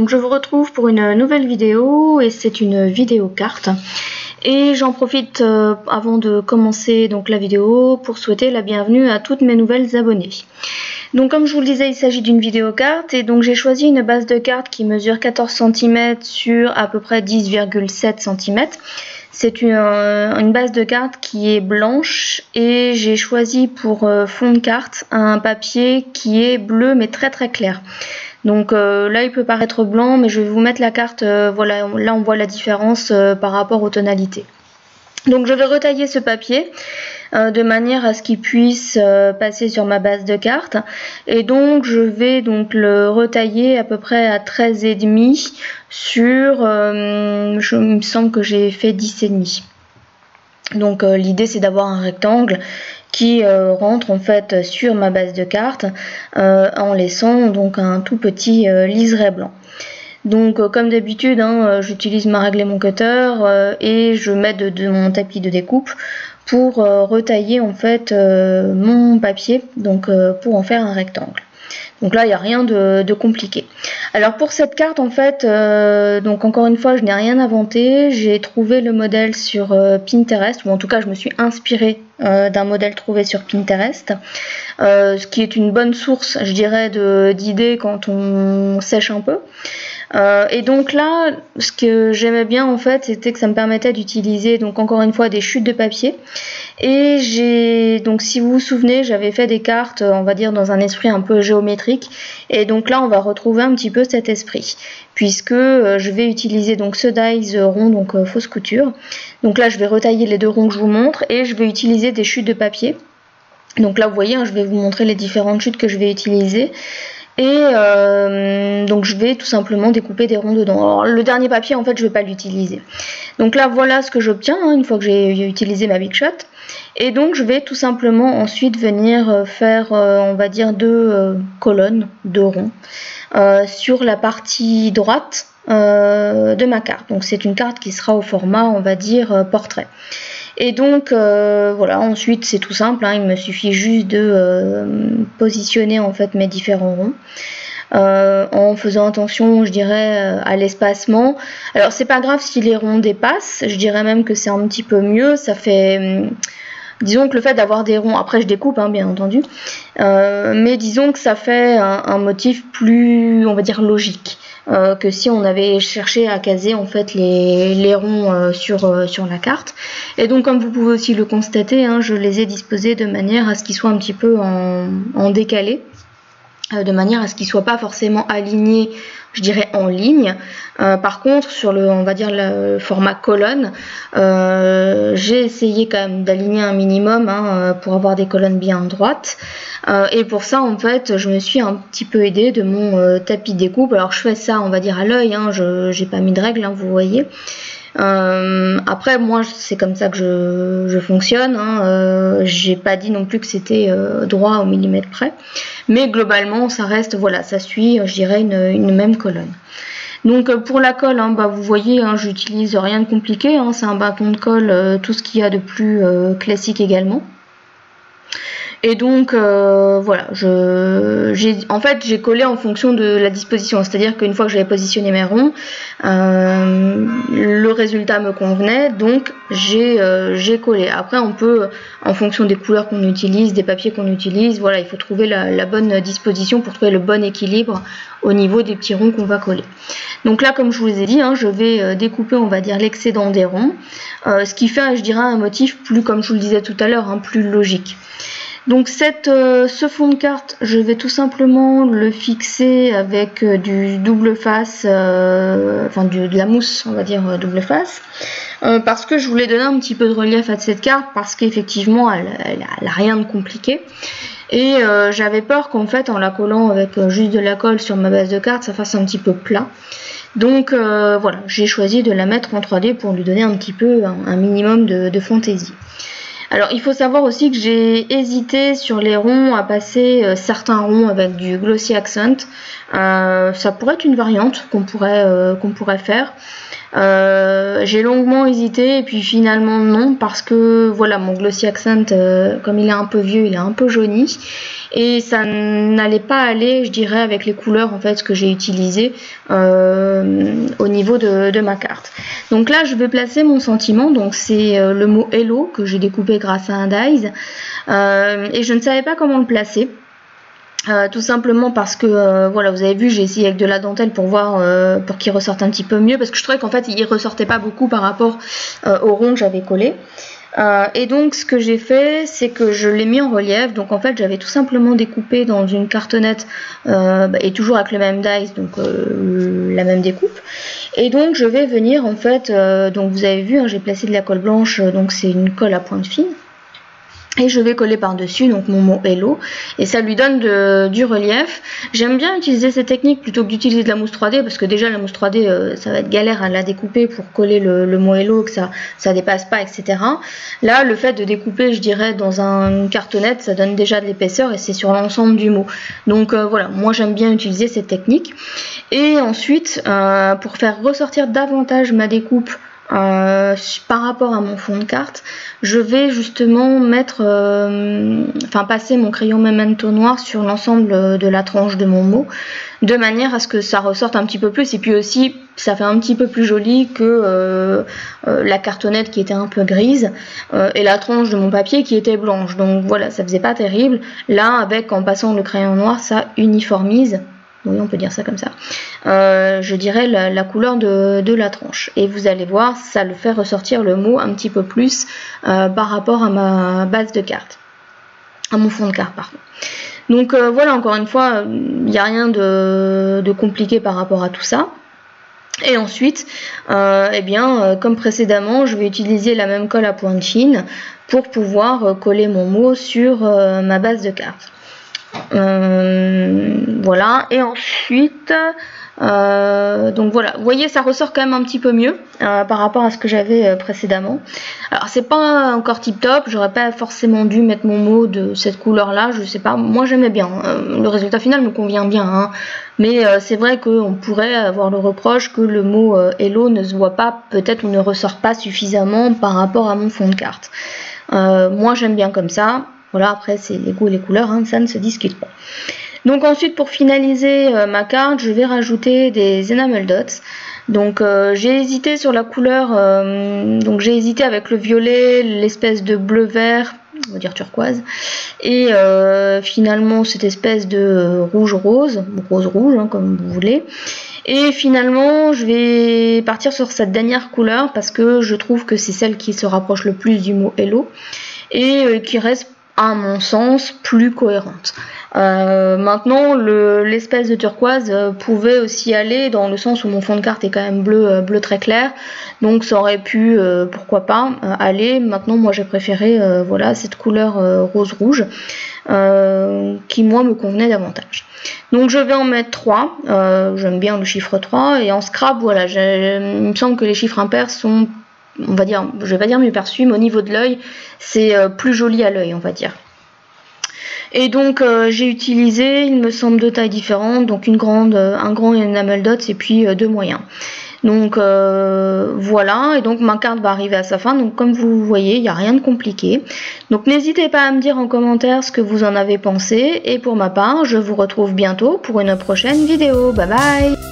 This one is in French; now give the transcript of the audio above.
donc je vous retrouve pour une nouvelle vidéo et c'est une vidéo carte. Et j'en profite avant de commencer donc la vidéo pour souhaiter la bienvenue à toutes mes nouvelles abonnées. Donc comme je vous le disais, il s'agit d'une vidéo carte et donc j'ai choisi une base de carte qui mesure 14 cm sur à peu près 10,7 cm. C'est une base de carte qui est blanche et j'ai choisi pour fond de carte un papier qui est bleu mais très clair. Donc là il peut paraître blanc mais je vais vous mettre la carte, voilà, là on voit la différence par rapport aux tonalités. Donc je vais retailler ce papier de manière à ce qu'il puisse passer sur ma base de carte et donc je vais donc le retailler à peu près à 13,5 sur, il me semble que j'ai fait 10,5. Donc l'idée c'est d'avoir un rectangle qui rentre en fait sur ma base de carte en laissant donc un tout petit liseré blanc. Donc comme d'habitude j'utilise ma règle et mon cutter et je mets de mon tapis de découpe pour retailler en fait mon papier donc pour en faire un rectangle. Donc là il n'y a rien de compliqué. Alors pour cette carte en fait, donc encore une fois je n'ai rien inventé, j'ai trouvé le modèle sur Pinterest, ou en tout cas je me suis inspirée d'un modèle trouvé sur Pinterest, ce qui est une bonne source je dirais d'idées quand on sèche un peu. Et donc là, ce que j'aimais bien en fait, c'était que ça me permettait d'utiliser donc encore une fois des chutes de papier. Et j'ai donc, si vous vous souvenez, j'avais fait des cartes, on va dire dans un esprit un peu géométrique. Et donc là, on va retrouver un petit peu cet esprit, puisque je vais utiliser donc ce dies rond, donc fausse couture. Donc là, je vais retailler les deux ronds que je vous montre et je vais utiliser des chutes de papier. Donc là, vous voyez, je vais vous montrer les différentes chutes que je vais utiliser. Et donc je vais tout simplement découper des ronds dedans. Alors le dernier papier en fait je vais pas l'utiliser. Donc là voilà ce que j'obtiens une fois que j'ai utilisé ma Big Shot. Et donc je vais tout simplement ensuite venir faire on va dire deux colonnes, deux ronds sur la partie droite de ma carte. Donc c'est une carte qui sera au format on va dire portrait. Et donc voilà, ensuite c'est tout simple, il me suffit juste de positionner en fait mes différents ronds en faisant attention je dirais à l'espacement. Alors c'est pas grave si les ronds dépassent, je dirais même que c'est un petit peu mieux, ça fait disons que le fait d'avoir des ronds, après je découpe bien entendu, mais disons que ça fait un motif plus on va dire logique. Que si on avait cherché à caser en fait les ronds sur la carte. Et donc comme vous pouvez aussi le constater, je les ai disposés de manière à ce qu'ils soient un petit peu en décalé, de manière à ce qu'ils ne soient pas forcément alignés je dirais en ligne. Par contre sur le on va dire le format colonne, j'ai essayé quand même d'aligner un minimum pour avoir des colonnes bien droites. Et pour ça en fait je me suis un petit peu aidée de mon tapis de découpe. Alors je fais ça on va dire à l'œil, je n'ai pas mis de règle, vous voyez. Après moi c'est comme ça que je fonctionne, j'ai pas dit non plus que c'était droit au millimètre près, mais globalement ça reste, voilà, ça suit je dirais une même colonne. Donc pour la colle, vous voyez, j'utilise rien de compliqué, c'est un bâton de colle, tout ce qu'il y a de plus classique également. Et donc voilà, en fait j'ai collé en fonction de la disposition, c'est-à-dire qu'une fois que j'avais positionné mes ronds, le résultat me convenait, donc j'ai collé. Après on peut, en fonction des couleurs qu'on utilise, des papiers qu'on utilise, voilà, il faut trouver la bonne disposition pour trouver le bon équilibre au niveau des petits ronds qu'on va coller. Donc là comme je vous ai dit, je vais découper on va dire l'excédent des ronds, ce qui fait je dirais un motif plus, comme je vous le disais tout à l'heure, plus logique. Donc ce fond de carte, je vais tout simplement le fixer avec du double face, de la mousse, on va dire double face, parce que je voulais donner un petit peu de relief à cette carte, parce qu'effectivement elle a rien de compliqué. Et j'avais peur qu'en fait en la collant avec juste de la colle sur ma base de carte, ça fasse un petit peu plat. Donc voilà, j'ai choisi de la mettre en 3D pour lui donner un petit peu un minimum de fantaisie. Alors il faut savoir aussi que j'ai hésité sur les ronds à passer certains ronds avec du glossy accent. Ça pourrait être une variante qu'on pourrait faire. J'ai longuement hésité et puis finalement non, parce que voilà, mon Glossy Accent, comme il est un peu vieux, il est un peu jauni et ça n'allait pas aller, je dirais, avec les couleurs en fait que j'ai utilisées au niveau de ma carte. Donc là je vais placer mon sentiment, donc c'est le mot Hello que j'ai découpé grâce à un dies et je ne savais pas comment le placer. Tout simplement parce que voilà, vous avez vu, j'ai essayé avec de la dentelle pour voir pour qu'il ressorte un petit peu mieux, parce que je trouvais qu'en fait il ressortait pas beaucoup par rapport au rond que j'avais collé. Et donc ce que j'ai fait, c'est que je l'ai mis en relief. Donc en fait j'avais tout simplement découpé dans une cartonnette et toujours avec le même dies, donc la même découpe. Et donc je vais venir en fait, donc vous avez vu, hein, j'ai placé de la colle blanche, donc c'est une colle à pointe fine. Et je vais coller par dessus donc mon mot Hello et ça lui donne du relief. J'aime bien utiliser cette technique plutôt que d'utiliser de la mousse 3D, parce que déjà la mousse 3D ça va être galère à la découper pour coller le mot Hello, que ça dépasse pas, etc. Là le fait de découper, je dirais, dans une cartonnette, ça donne déjà de l'épaisseur et c'est sur l'ensemble du mot. Donc voilà, moi j'aime bien utiliser cette technique. Et ensuite pour faire ressortir davantage ma découpe par rapport à mon fond de carte, je vais justement mettre, passer mon crayon Memento noir sur l'ensemble de la tranche de mon mot, de manière à ce que ça ressorte un petit peu plus, et puis aussi ça fait un petit peu plus joli que la cartonnette qui était un peu grise et la tranche de mon papier qui était blanche. Donc voilà, ça faisait pas terrible. Là, en passant le crayon noir, ça uniformise. Oui, on peut dire ça comme ça. Je dirais la couleur de la tranche. Et vous allez voir, ça le fait ressortir le mot un petit peu plus par rapport à ma base de carte. À mon fond de carte, pardon. Donc voilà, encore une fois, il n'y a rien de compliqué par rapport à tout ça. Et ensuite, comme précédemment, je vais utiliser la même colle à pointe fine pour pouvoir coller mon mot sur ma base de carte. Voilà, et ensuite donc voilà, vous voyez, ça ressort quand même un petit peu mieux par rapport à ce que j'avais précédemment. Alors c'est pas encore tip top, j'aurais pas forcément dû mettre mon mot de cette couleur là, je sais pas, moi j'aimais bien, le résultat final me convient bien, hein. Mais c'est vrai qu'on pourrait avoir le reproche que le mot Hello ne se voit pas, peut-être, ou ne ressort pas suffisamment par rapport à mon fond de carte. Moi j'aime bien comme ça. Voilà, après c'est les goûts et les couleurs, hein, ça ne se discute pas. Donc ensuite, pour finaliser ma carte, je vais rajouter des enamel dots. Donc j'ai hésité sur la couleur, donc j'ai hésité avec le violet, l'espèce de bleu vert, on va dire turquoise, et finalement cette espèce de rouge rose, rose hein, comme vous voulez. Et finalement je vais partir sur cette dernière couleur parce que je trouve que c'est celle qui se rapproche le plus du mot Hello et qui reste, à mon sens, plus cohérente. Maintenant, l'espèce de turquoise pouvait aussi aller dans le sens où mon fond de carte est quand même bleu très clair, donc ça aurait pu, pourquoi pas, aller. Maintenant, moi j'ai préféré voilà, cette couleur rose rouge qui moi me convenait davantage. Donc je vais en mettre 3, j'aime bien le chiffre 3, et en scrap, voilà, il me semble que les chiffres impairs sont, on va dire, je vais pas dire mieux perçu, mais au niveau de l'œil, c'est plus joli à l'œil, on va dire. Et donc j'ai utilisé, il me semble, 2 tailles différentes, donc un grand enamel dots et puis 2 moyens. Donc voilà, et donc ma carte va arriver à sa fin. Donc comme vous voyez, il n'y a rien de compliqué. Donc n'hésitez pas à me dire en commentaire ce que vous en avez pensé. Et pour ma part, je vous retrouve bientôt pour une prochaine vidéo. Bye bye!